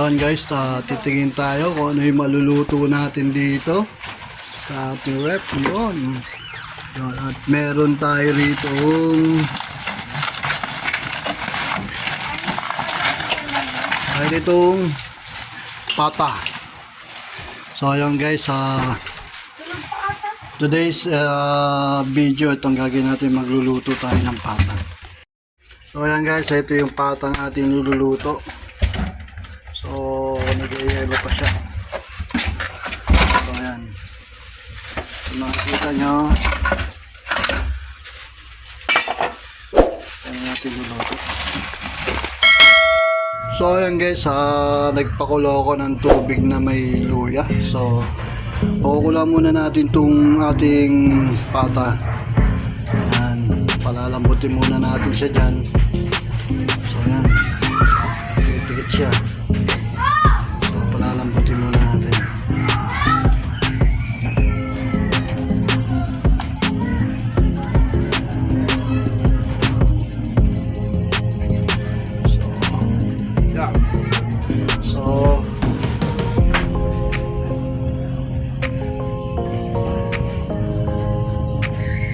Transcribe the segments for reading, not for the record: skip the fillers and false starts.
Ayan guys, titingin tayo kung ano yung maluluto natin dito sa ating rep. Yun. At meron tayo rito itong pata. So ayan guys, today's video, itong gagawin natin, magluluto tayo ng pata. So ayan guys, ito yung patang ating niluluto. So nag-ielo pa siya. So ayan, kung nakikita nyo, ayan natin luluto. So ayan guys, nagpakulo ako ng tubig na may luya. So pakukulan muna natin itong ating pata. Ayan, palalambutin muna natin siya dyan. So ayan, tikit siya. So palalambutin muna natin.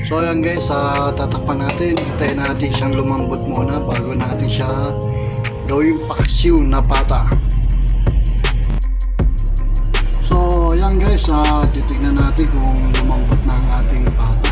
So ayan guys, tatakpan natin. Hintayin natin siyang lumambot muna bago natin siya gawing paksiw na pata. So ayan guys, titignan natin kung lumambot na ang ating pata.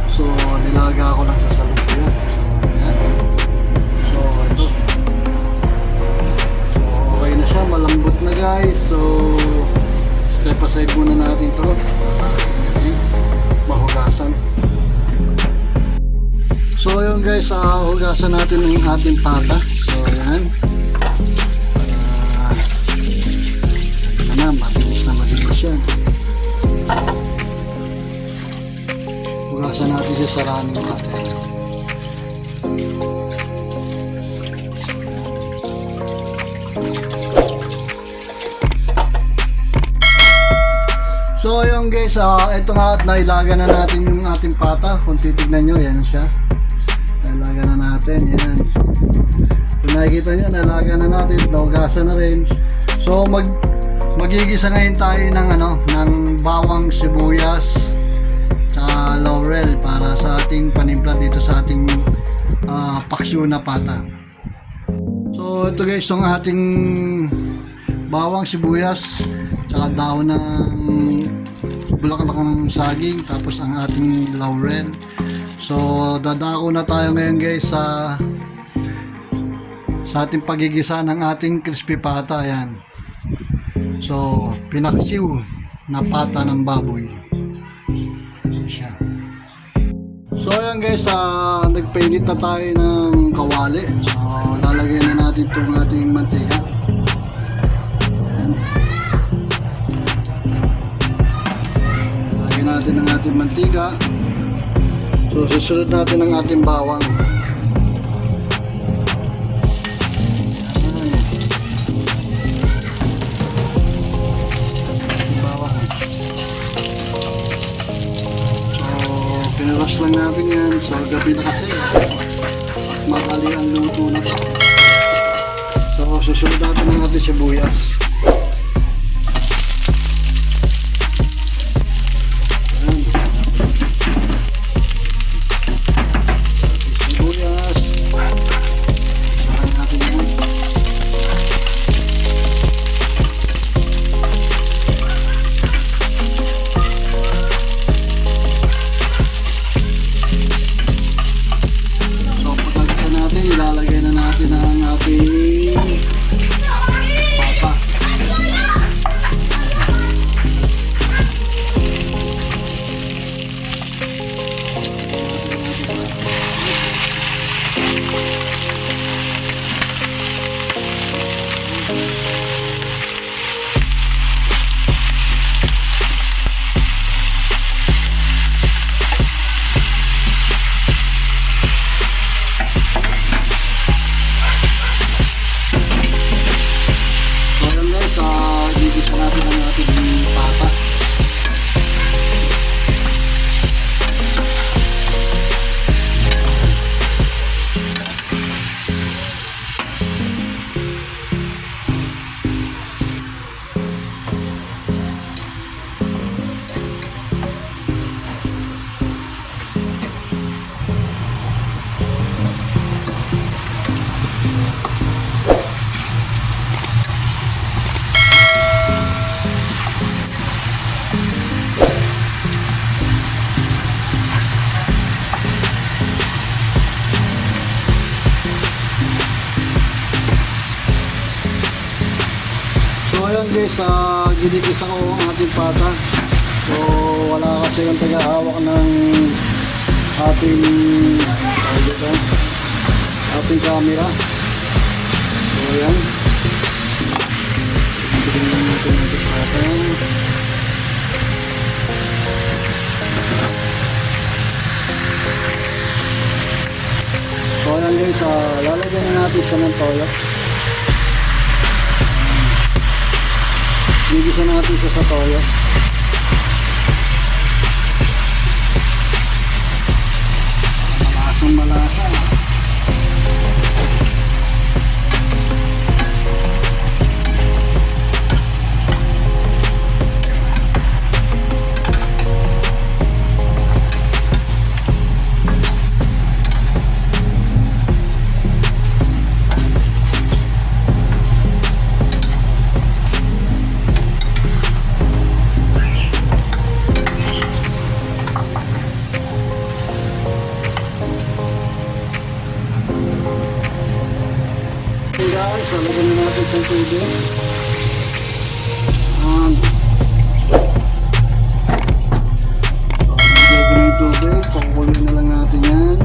So nilaga ko lang sa salupuyan. So ayan. So ito. So okay na siya, malambot na guys. So step aside muna natin to. Mahugasan. So yun guys, hugasan natin ng ating pata. So yan, matinis yan. Hugasan natin siya sa ramen natin. So ayun guys, ito nga at nailaga na natin yung ating pata. Kung titignan nyo, yan siya. Nailaga na natin, yan. Kung nakikita nyo, nailaga na natin, naugasan na rin. So magigisa ngayon tayo ng ng bawang, sibuyas, tsaka laurel para sa ating panimpla dito sa ating paksiw na pata. So ito guys, yung ating bawang, sibuyas, tsaka daon ng bulaklak ng saging, tapos ang ating laurel. So dadako na tayo ngayon guys sa ating pagigisa ng ating crispy pata. Ayan. So pinaksiw na pata ng baboy siya. So ayan guys, nagpainit na tayo ng kawali. So lalagyan na natin itong ating mantika. Natin ang ating mantika. So susunod natin ang ating bawang. Bawang. So pinaras lang natin yan. So gabi na kasi, makali ang luto na to. So susunod natin ang ating sibuyas. Ilalagay na natin ang ating pata. guys, ginigisa ko ang ating pata. So wala kasi yung taga-hawak ng ating ating camera. So yan. Tingnan natin yung pata. So yan guys, lalagyan na natin siya ng toyo. Gigisa natin siya sa toyo. Malasang malasa. Guys, lalagyan na natin itong tubig. Lalagyan na yung tubig, pakukuloy na lang natin yan.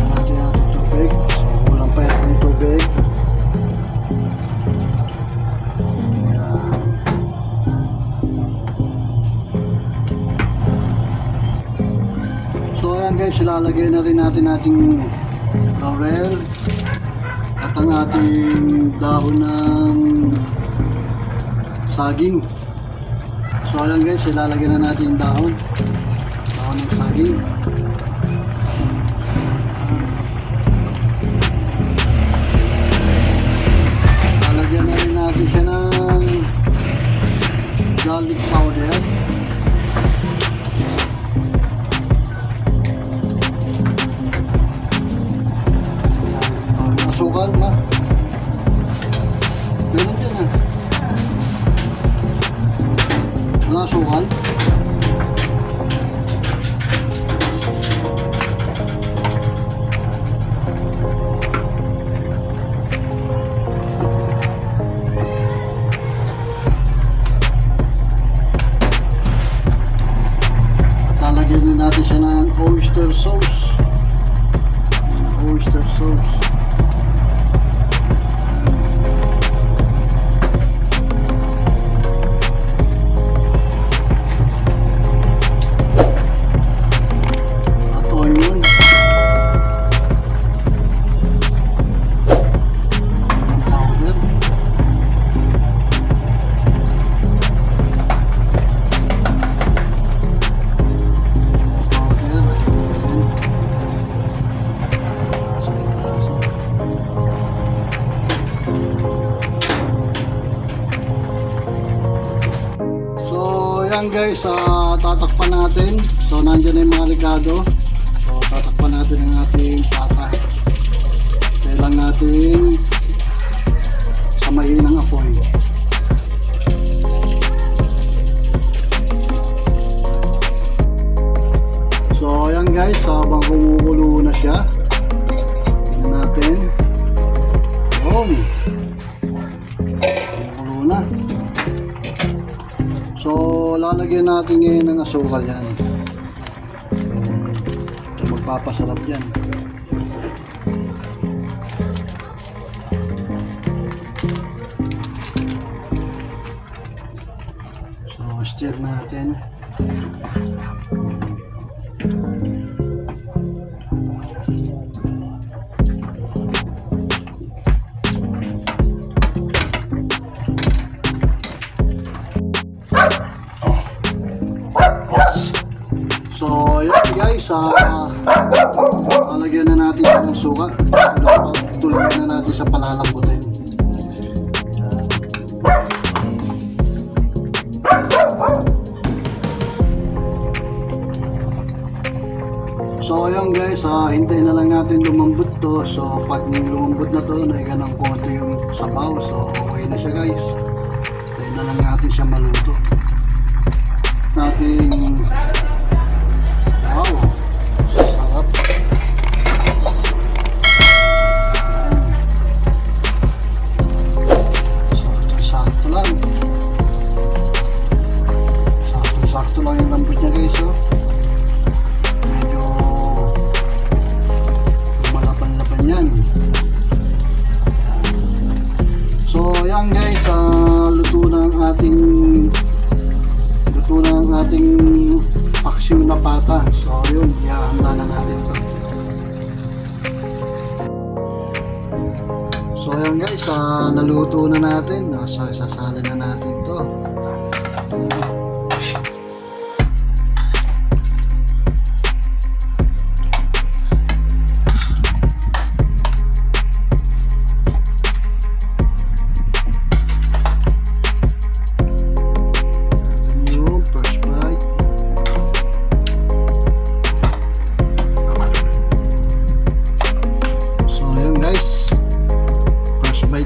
Lalagyan natin yung tubig, kulang pa yan yung tubig. So ayan guys, ilalagay na rin natin ating laurel at ang ating dahon ng saging. So ayan guys, ilalagay na natin yung dahon ng saging. Lalagyan na rin natin siya ng garlic powder. Asukal ma. Meron dyan ha. Wala asukal. At lalagyan din natin siya ng oyster sauce. Oyster sauce. Ayan guys, tatakpan natin. So nandiyan na yung mga ligado. So tatakpan natin ang ating pata. Kailang natin sa mahinang apoy. So ayan guys, habang kumukulo na siya, tingnan natin. Kumukulo na. So lalagyan natin ngayon ng asukal yan. So magpapasarap yan. So stir natin. So yun guys, lalagyan na natin siya ng suka. Tuloy na natin sa palalambutin. So ayun guys, hintayin na lang natin lumambot to. So pag lumambot na to, naiga ng konti yung sabaw. So okay na siya guys. Hintayin na lang natin siya maluto. ating paksiw na pata. So yun, ihahanda na natin to. So ayan guys, naluto na natin. So isasalin na natin to.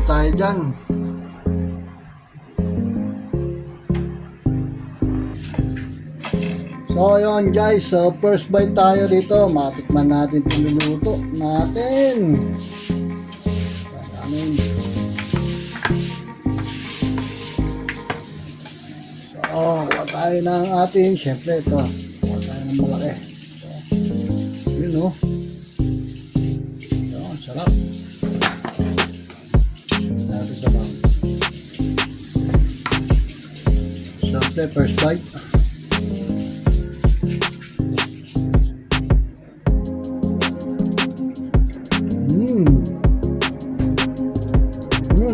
Tayo dyan. So yun guys, so first bite tayo dito. Matikman natin itong niluto natin. Ayan. So kuha tayo ng ating, syempre ito, kuha tayo ng malaki. So, yun o. Yun, sarap. Siyempre, first bite.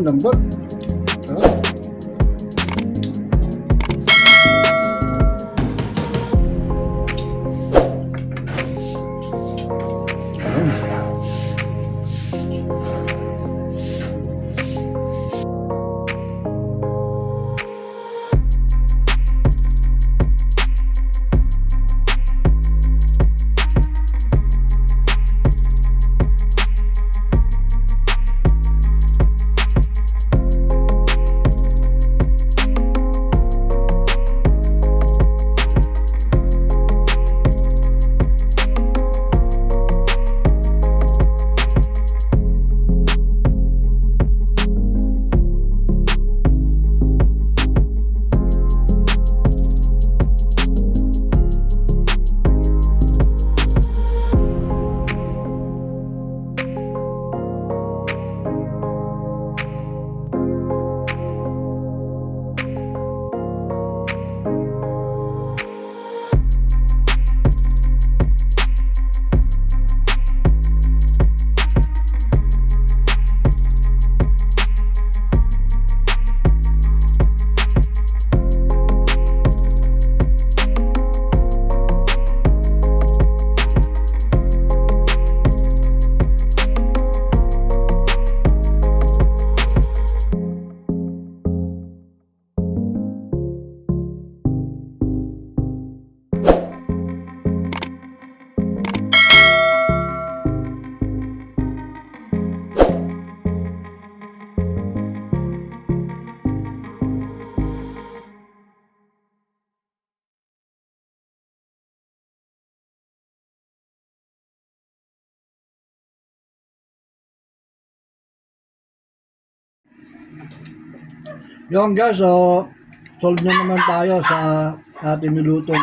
Lambot. Sarap. Yung guys, so solve na naman tayo sa ating nilutong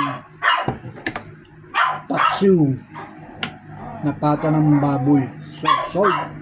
paksiw na pata ng baboy. So solve.